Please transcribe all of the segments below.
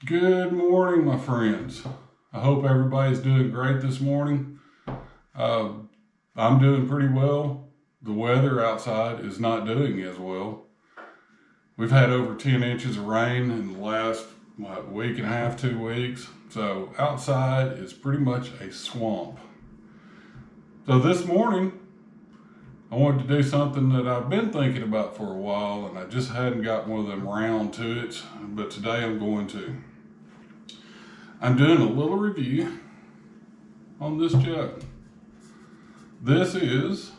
Good morning, my friends. I hope everybody's doing great this morning. I'm doing pretty well. The weather outside is not doing as well. We've had over 10 inches of rain in the last week and a half, 2 weeks. So outside is pretty much a swamp. So this morning, I wanted to do something that I've been thinking about for a while, and I just hadn't got one of them round to it, but today I'm going to. I'm doing a little review on this jug. This is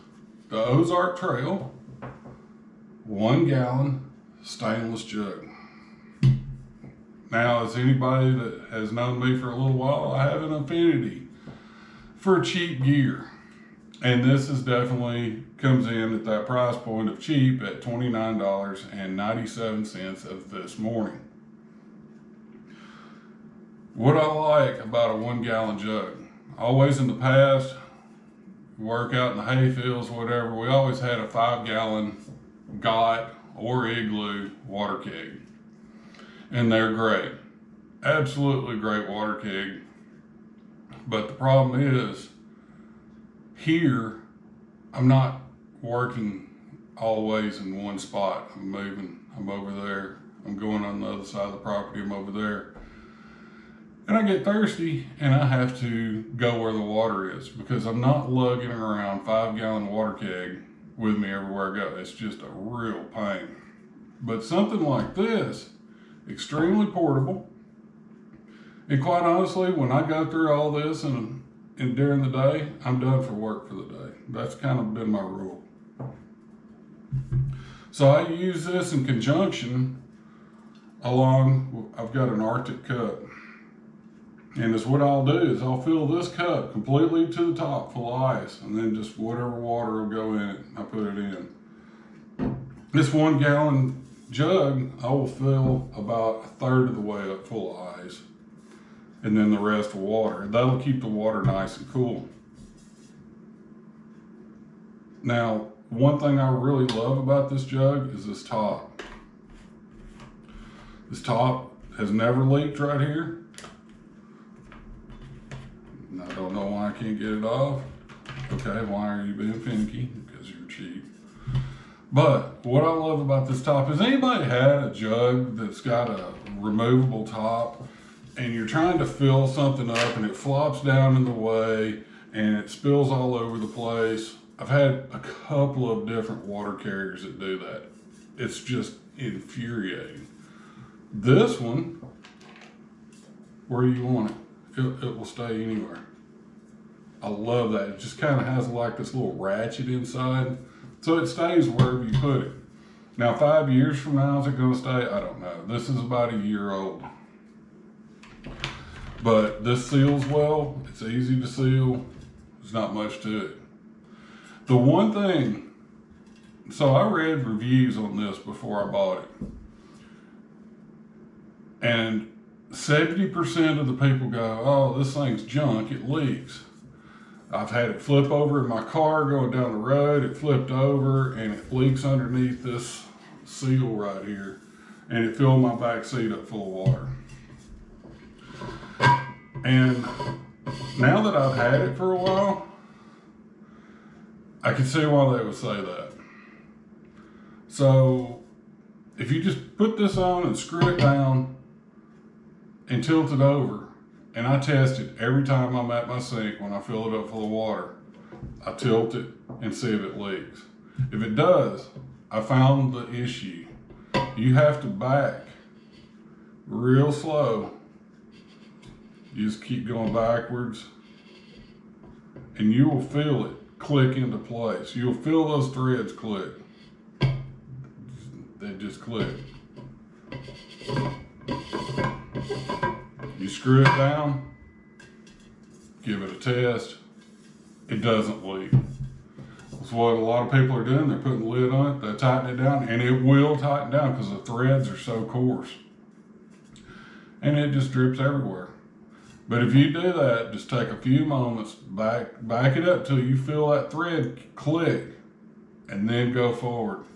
the Ozark Trail 1 gallon stainless jug. Now, as anybody that has known me for a little while, I have an affinity for cheap gear. And this is definitely comes in at that price point of cheap at $29.97 of this morning. What I like about a 1 gallon jug, always in the past, work out in the hay fields, whatever, we always had a 5 gallon Gott or Igloo water keg. And they're great. Absolutely great water keg. But the problem is, here, I'm not working always in one spot. I'm moving, I'm over there. I'm going on the other side of the property, I'm over there. And I get thirsty and I have to go where the water is because I'm not lugging around 5 gallon water keg with me everywhere I go. It's just a real pain. But something like this, extremely portable. And quite honestly, when I go through all this and during the day, I'm done for work for the day. That's kind of been my rule. So I use this in conjunction along, I've got an Arctic cup. And it's what I'll do is I'll fill this cup completely to the top full of ice, and then just whatever water will go in it, I put it in. This 1 gallon jug, I will fill about a third of the way up full of ice, and then the rest of water. That'll keep the water nice and cool. Now, one thing I really love about this jug is this top. This top has never leaked right here. I don't know why I can't get it off. Okay, why are you being finicky? Because you're cheap. But what I love about this top is, anybody had a jug that's got a removable top and you're trying to fill something up and it flops down in the way and it spills all over the place? I've had a couple of different water carriers that do that. It's just infuriating. This one, where you want it, it will stay anywhere. I love that. It just kind of has like this little ratchet inside, so it stays wherever you put it. Now, 5 years from now, is it going to stay? I don't know. This is about a year old. But this seals well. It's easy to seal. There's not much to it. The one thing, so I read reviews on this before I bought it, and 70% of the people go, oh, this thing's junk, it leaks. I've had it flip over in my car going down the road. It flipped over and it leaks underneath this seal right here. And it filled my back seat up full of water. And now that I've had it for a while, I can see why they would say that. So if you just put this on and screw it down and tilt it over, and I test it every time I'm at my sink when I fill it up full of water. I tilt it and see if it leaks. If it does, I found the issue. You have to back real slow. You just keep going backwards and you will feel it click into place. You'll feel those threads click. They just click. You screw it down, give it a test, it doesn't leak. That's what a lot of people are doing. They're putting the lid on it, they tighten it down, and it will tighten down because the threads are so coarse. And it just drips everywhere. But if you do that, just take a few moments, back it up till you feel that thread click, and then go forward.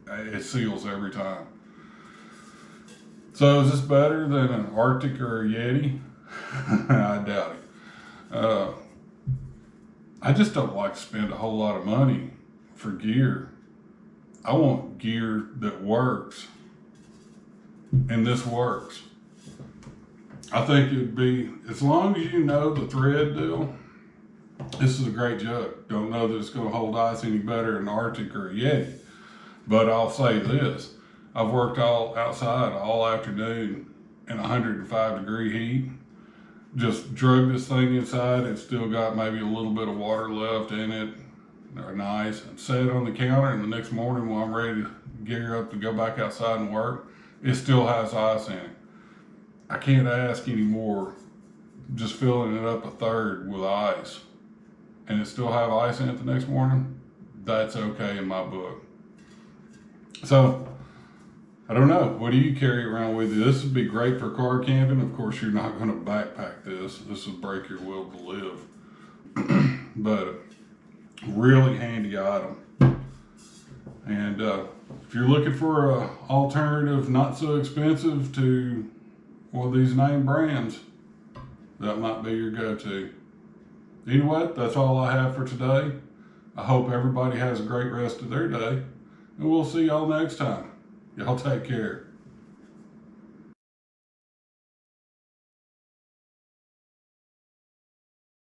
It seals every time. So is this better than an Arctic or a Yeti? I doubt it. I just don't like to spend a whole lot of money for gear. I want gear that works, and this works. I think it'd be, as long as you know the thread deal, this is a great jug. Don't know that it's going to hold ice any better than an Arctic or a Yeti, but I'll say this. I've worked all outside all afternoon in 105-degree heat. Just drug this thing inside. It's still got maybe a little bit of water left in it, or nice, and set it on the counter. And the next morning when I'm ready to gear up to go back outside and work, it still has ice in it. I can't ask any more. Just filling it up a third with ice, and it still have ice in it the next morning, that's okay in my book. So, I don't know. What do you carry around with you? This would be great for car camping. Of course, you're not going to backpack this. This would break your will to live. But really handy item. And if you're looking for an alternative, not so expensive to one of these name brands, that might be your go-to. Anyway, that's all I have for today. I hope everybody has a great rest of their day. And we'll see y'all next time. Y'all take care.